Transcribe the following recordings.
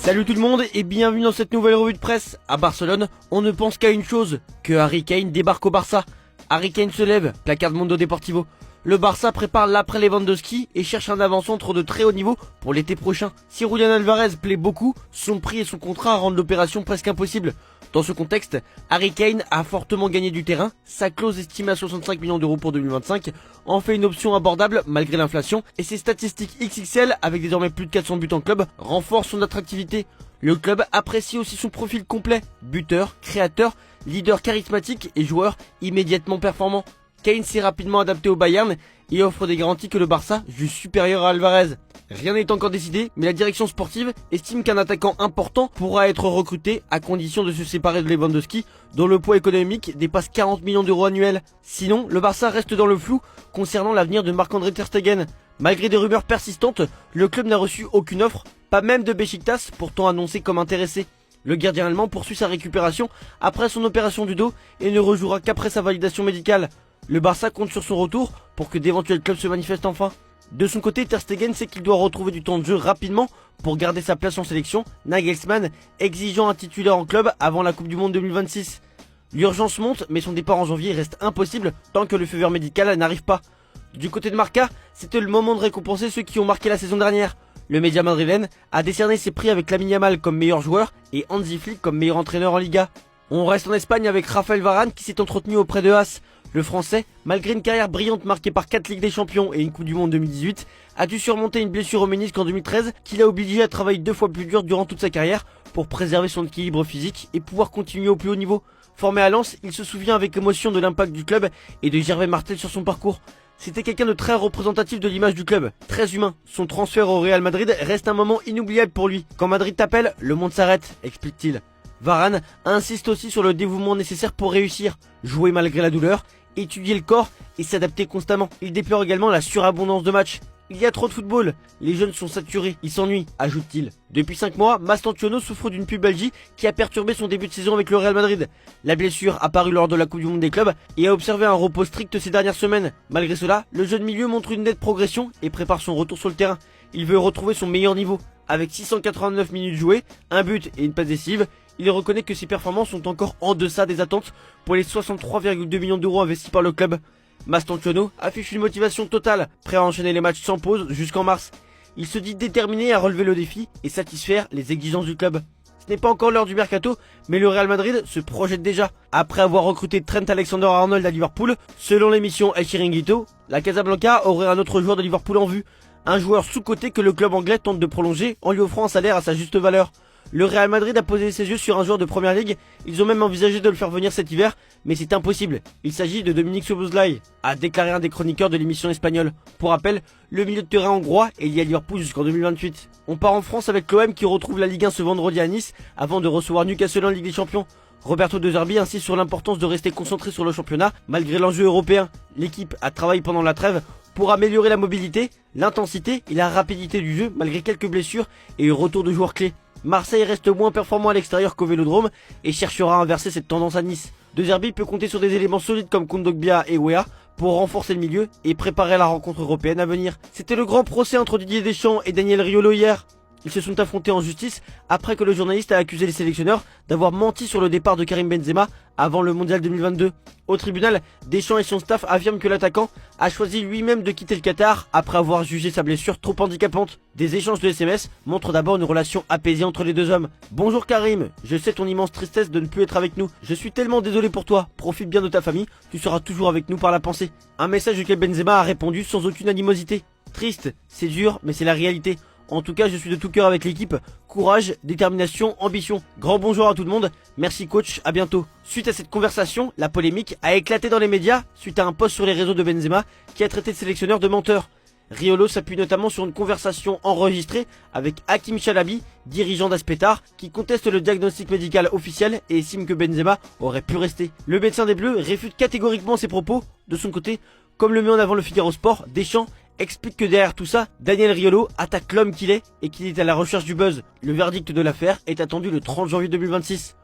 Salut tout le monde et bienvenue dans cette nouvelle revue de presse. À Barcelone, on ne pense qu'à une chose, que Harry Kane débarque au Barça. Harry Kane se lève, placard de Mundo Deportivo. Le Barça prépare l'après Lewandowski et cherche un avant-centre de très haut niveau pour l'été prochain. Si Julián Álvarez plaît beaucoup, son prix et son contrat rendent l'opération presque impossible. Dans ce contexte, Harry Kane a fortement gagné du terrain. Sa clause estimée à 65 millions d'euros pour 2025 en fait une option abordable malgré l'inflation et ses statistiques XXL avec désormais plus de 400 buts en club renforcent son attractivité. Le club apprécie aussi son profil complet, buteur, créateur, leader charismatique et joueur immédiatement performant. Kane s'est rapidement adapté au Bayern et offre des garanties que le Barça juge supérieur à Álvarez. Rien n'est encore décidé, mais la direction sportive estime qu'un attaquant important pourra être recruté à condition de se séparer de Lewandowski, dont le poids économique dépasse 40 millions d'euros annuels. Sinon, le Barça reste dans le flou concernant l'avenir de Marc-André ter Stegen. Malgré des rumeurs persistantes, le club n'a reçu aucune offre, pas même de Beşiktaş, pourtant annoncé comme intéressé. Le gardien allemand poursuit sa récupération après son opération du dos et ne rejouera qu'après sa validation médicale. Le Barça compte sur son retour pour que d'éventuels clubs se manifestent enfin. De son côté, ter Stegen sait qu'il doit retrouver du temps de jeu rapidement pour garder sa place en sélection, Nagelsmann exigeant un titulaire en club avant la Coupe du Monde 2026. L'urgence monte, mais son départ en janvier reste impossible tant que le feu vert médical n'arrive pas. Du côté de Marca, c'était le moment de récompenser ceux qui ont marqué la saison dernière. Le média madrilène a décerné ses prix avec Lamine Yamal comme meilleur joueur et Hansi Flick comme meilleur entraîneur en Liga. On reste en Espagne avec Rafael Varane qui s'est entretenu auprès de As. Le Français, malgré une carrière brillante marquée par 4 Ligues des Champions et une Coupe du Monde 2018, a dû surmonter une blessure au ménisque en 2013 qui l'a obligé à travailler 2 fois plus dur durant toute sa carrière pour préserver son équilibre physique et pouvoir continuer au plus haut niveau. Formé à Lens, il se souvient avec émotion de l'impact du club et de Gervais Martel sur son parcours. C'était quelqu'un de très représentatif de l'image du club, très humain. Son transfert au Real Madrid reste un moment inoubliable pour lui. Quand Madrid t'appelle, le monde s'arrête, explique-t-il. Varane insiste aussi sur le dévouement nécessaire pour réussir, jouer malgré la douleur, étudier le corps et s'adapter constamment. Il déplore également la surabondance de matchs. Il y a trop de football, les jeunes sont saturés, ils s'ennuient, ajoute-t-il. Depuis 5 mois, Mastantuono souffre d'une pubalgie qui a perturbé son début de saison avec le Real Madrid. La blessure apparue lors de la Coupe du Monde des clubs et a observé un repos strict ces dernières semaines. Malgré cela, le jeune milieu montre une nette progression et prépare son retour sur le terrain. Il veut retrouver son meilleur niveau. Avec 689 minutes jouées, un but et une passe décisive, il reconnaît que ses performances sont encore en deçà des attentes pour les 63,2 millions d'euros investis par le club. Mastantuono affiche une motivation totale, prêt à enchaîner les matchs sans pause jusqu'en mars. Il se dit déterminé à relever le défi et satisfaire les exigences du club. Ce n'est pas encore l'heure du mercato, mais le Real Madrid se projette déjà. Après avoir recruté Trent Alexander-Arnold à Liverpool, selon l'émission El Chiringuito, la Casablanca aurait un autre joueur de Liverpool en vue. Un joueur sous-coté que le club anglais tente de prolonger en lui offrant un salaire à sa juste valeur. Le Real Madrid a posé ses yeux sur un joueur de première ligue, ils ont même envisagé de le faire venir cet hiver, mais c'est impossible. Il s'agit de Dominique Szoboszlai, a déclaré un des chroniqueurs de l'émission espagnole. Pour rappel, le milieu de terrain hongrois est lié à Liverpool jusqu'en 2028. On part en France avec l'OM qui retrouve la Ligue 1 ce vendredi à Nice, avant de recevoir Newcastle en Ligue des Champions. Roberto De Zerbi insiste sur l'importance de rester concentré sur le championnat, malgré l'enjeu européen. L'équipe a travaillé pendant la trêve pour améliorer la mobilité, l'intensité et la rapidité du jeu, malgré quelques blessures et le retour de joueurs clés. Marseille reste moins performant à l'extérieur qu'au Vélodrome et cherchera à inverser cette tendance à Nice. De Zerbi peut compter sur des éléments solides comme Kondogbia et Weah pour renforcer le milieu et préparer la rencontre européenne à venir. C'était le grand procès entre Didier Deschamps et Daniel Riolo hier. Ils se sont affrontés en justice après que le journaliste a accusé les sélectionneurs d'avoir menti sur le départ de Karim Benzema avant le mondial 2022. Au tribunal, Deschamps et son staff affirment que l'attaquant a choisi lui-même de quitter le Qatar après avoir jugé sa blessure trop handicapante. Des échanges de SMS montrent d'abord une relation apaisée entre les deux hommes. Bonjour Karim, je sais ton immense tristesse de ne plus être avec nous. Je suis tellement désolé pour toi, profite bien de ta famille, tu seras toujours avec nous par la pensée. Un message auquel Benzema a répondu sans aucune animosité. Triste, c'est dur, mais c'est la réalité. En tout cas, je suis de tout cœur avec l'équipe. Courage, détermination, ambition. Grand bonjour à tout le monde. Merci coach, à bientôt. Suite à cette conversation, la polémique a éclaté dans les médias suite à un post sur les réseaux de Benzema qui a traité le sélectionneur de menteur. Riolo s'appuie notamment sur une conversation enregistrée avec Hakim Chalabi, dirigeant d'Aspetar, qui conteste le diagnostic médical officiel et estime que Benzema aurait pu rester. Le médecin des Bleus réfute catégoriquement ses propos. De son côté, comme le met en avant le Figaro Sport, Deschamps explique que derrière tout ça, Daniel Riolo attaque l'homme qu'il est et qu'il est à la recherche du buzz. Le verdict de l'affaire est attendu le 30 janvier 2026.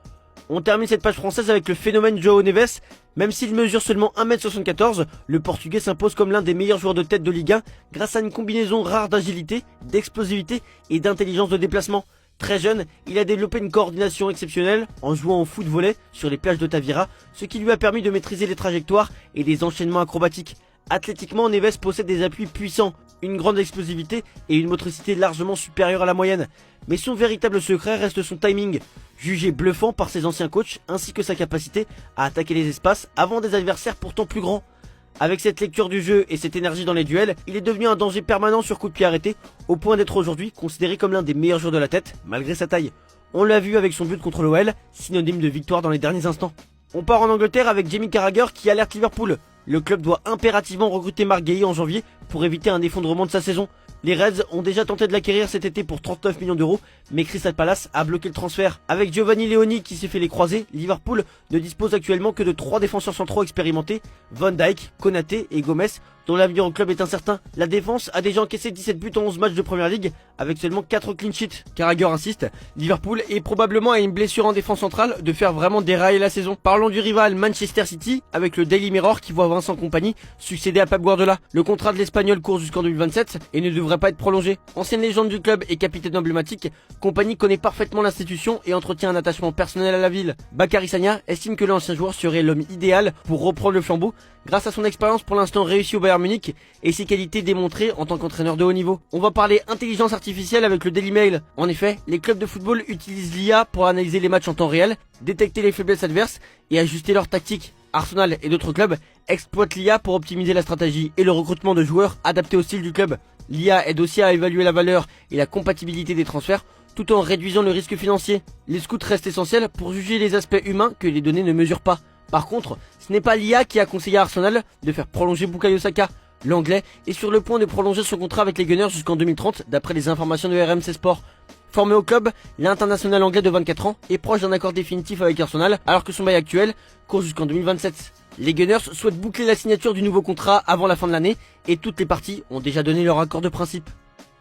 On termine cette page française avec le phénomène João Neves. Même s'il mesure seulement 1m74, le Portugais s'impose comme l'un des meilleurs joueurs de tête de Ligue 1 grâce à une combinaison rare d'agilité, d'explosivité et d'intelligence de déplacement. Très jeune, il a développé une coordination exceptionnelle en jouant au foot-volley sur les plages de Tavira, ce qui lui a permis de maîtriser les trajectoires et les enchaînements acrobatiques. Athlétiquement, Neves possède des appuis puissants, une grande explosivité et une motricité largement supérieure à la moyenne. Mais son véritable secret reste son timing, jugé bluffant par ses anciens coachs ainsi que sa capacité à attaquer les espaces avant des adversaires pourtant plus grands. Avec cette lecture du jeu et cette énergie dans les duels, il est devenu un danger permanent sur coup de pied arrêté, au point d'être aujourd'hui considéré comme l'un des meilleurs joueurs de la tête, malgré sa taille. On l'a vu avec son but contre l'OL, synonyme de victoire dans les derniers instants. On part en Angleterre avec Jamie Carragher qui alerte Liverpool. Le club doit impérativement recruter Marc Guéhi en janvier pour éviter un effondrement de sa saison. Les Reds ont déjà tenté de l'acquérir cet été pour 39 millions d'euros, mais Crystal Palace a bloqué le transfert. Avec Giovanni Leoni qui s'est fait les croisés, Liverpool ne dispose actuellement que de 3 défenseurs centraux expérimentés, Van Dijk, Konaté et Gomez, dont l'avenir au club est incertain. La défense a déjà encaissé 17 buts en 11 matchs de Première Ligue, avec seulement 4 clean sheets. Carragher insiste, Liverpool est probablement à une blessure en défense centrale de faire vraiment dérailler la saison. Parlons du rival Manchester City, avec le Daily Mirror qui voit Vincent Kompany succéder à Pep Guardiola. Le contrat de l'Espagnol court jusqu'en 2027 et ne devrait pas être prolongé. Ancienne légende du club et capitaine emblématique, Kompany connaît parfaitement l'institution et entretient un attachement personnel à la ville. Bakary Sagna estime que l'ancien joueur serait l'homme idéal pour reprendre le flambeau grâce à son expérience pour l'instant réussie au Bayern Munich et ses qualités démontrées en tant qu'entraîneur de haut niveau. On va parler intelligence artificielle avec le Daily Mail. En effet, les clubs de football utilisent l'IA pour analyser les matchs en temps réel, détecter les faiblesses adverses et ajuster leurs tactiques. Arsenal et d'autres clubs exploitent l'IA pour optimiser la stratégie et le recrutement de joueurs adaptés au style du club. L'IA aide aussi à évaluer la valeur et la compatibilité des transferts tout en réduisant le risque financier. Les scouts restent essentiels pour juger les aspects humains que les données ne mesurent pas. Par contre, ce n'est pas l'IA qui a conseillé à Arsenal de faire prolonger Bukayo Saka. L'anglais est sur le point de prolonger son contrat avec les Gunners jusqu'en 2030 d'après les informations de RMC Sport. Formé au club, l'international anglais de 24 ans est proche d'un accord définitif avec Arsenal alors que son bail actuel court jusqu'en 2027. Les Gunners souhaitent boucler la signature du nouveau contrat avant la fin de l'année et toutes les parties ont déjà donné leur accord de principe.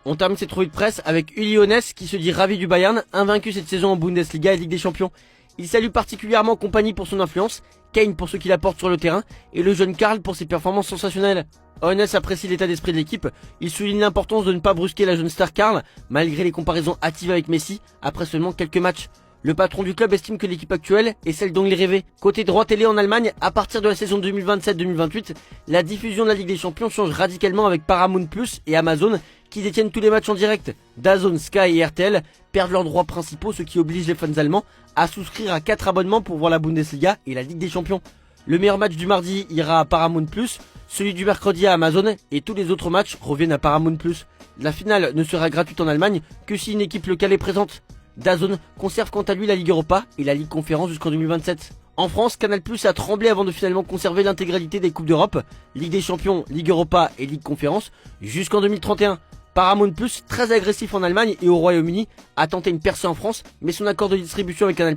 On termine cette revue de presse avec Uli Hoeneß qui se dit ravi du Bayern, invaincu cette saison en Bundesliga et Ligue des Champions. Il salue particulièrement Kompany pour son influence, Kane pour ce qu'il apporte sur le terrain et le jeune Karl pour ses performances sensationnelles. Hoeneß apprécie l'état d'esprit de l'équipe, il souligne l'importance de ne pas brusquer la jeune star Karl malgré les comparaisons hâtives avec Messi après seulement quelques matchs. Le patron du club estime que l'équipe actuelle est celle dont il rêvait. Côté droit télé en Allemagne, à partir de la saison 2027-2028, la diffusion de la Ligue des Champions change radicalement avec Paramount Plus et Amazon qui détiennent tous les matchs en direct. DAZN, Sky et RTL perdent leurs droits principaux, ce qui oblige les fans allemands à souscrire à 4 abonnements pour voir la Bundesliga et la Ligue des Champions. Le meilleur match du mardi ira à Paramount Plus, celui du mercredi à Amazon et tous les autres matchs reviennent à Paramount Plus. La finale ne sera gratuite en Allemagne que si une équipe locale est présente. DAZN conserve quant à lui la Ligue Europa et la Ligue Conférence jusqu'en 2027. En France, Canal+ a tremblé avant de finalement conserver l'intégralité des Coupes d'Europe, Ligue des Champions, Ligue Europa et Ligue Conférence jusqu'en 2031. Paramount+, très agressif en Allemagne et au Royaume-Uni, a tenté une percée en France, mais son accord de distribution avec Canal+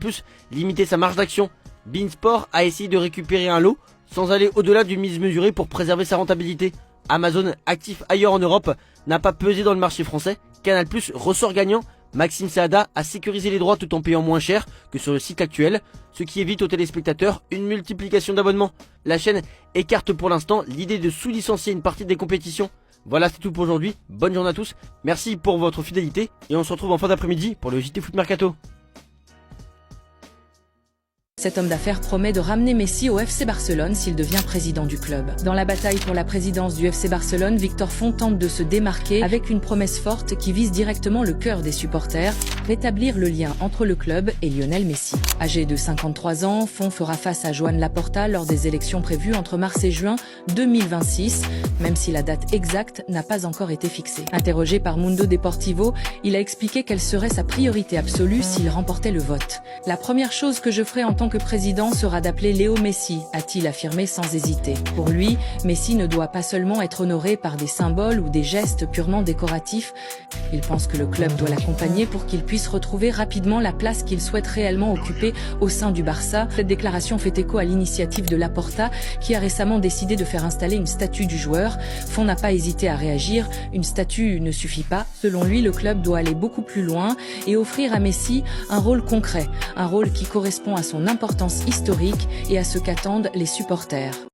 limitait sa marge d'action. beIN Sport a essayé de récupérer un lot, sans aller au-delà d'une mise mesurée pour préserver sa rentabilité. Amazon, actif ailleurs en Europe, n'a pas pesé dans le marché français. Canal+ ressort gagnant. Maxime Saada a sécurisé les droits tout en payant moins cher que sur le site actuel, ce qui évite aux téléspectateurs une multiplication d'abonnements. La chaîne écarte pour l'instant l'idée de sous-licencier une partie des compétitions. Voilà, c'est tout pour aujourd'hui. Bonne journée à tous. Merci pour votre fidélité et on se retrouve en fin d'après-midi pour le JT Foot Mercato. Cet homme d'affaires promet de ramener Messi au FC Barcelone s'il devient président du club. Dans la bataille pour la présidence du FC Barcelone, Victor Font tente de se démarquer avec une promesse forte qui vise directement le cœur des supporters, rétablir le lien entre le club et Lionel Messi. Âgé de 53 ans, Font fera face à Joan Laporta lors des élections prévues entre mars et juin 2026, même si la date exacte n'a pas encore été fixée. Interrogé par Mundo Deportivo, il a expliqué quelle serait sa priorité absolue s'il remportait le vote. La première chose que je ferai en tant que président sera d'appeler Léo Messi, a-t-il affirmé sans hésiter. Pour lui, Messi ne doit pas seulement être honoré par des symboles ou des gestes purement décoratifs. Il pense que le club doit l'accompagner pour qu'il puisse retrouver rapidement la place qu'il souhaite réellement occuper au sein du Barça. Cette déclaration fait écho à l'initiative de Laporta, qui a récemment décidé de faire installer une statue du joueur. Font n'a pas hésité à réagir. Une statue ne suffit pas. Selon lui, le club doit aller beaucoup plus loin et offrir à Messi un rôle concret, un rôle qui correspond à son importance historique et à ce qu'attendent les supporters.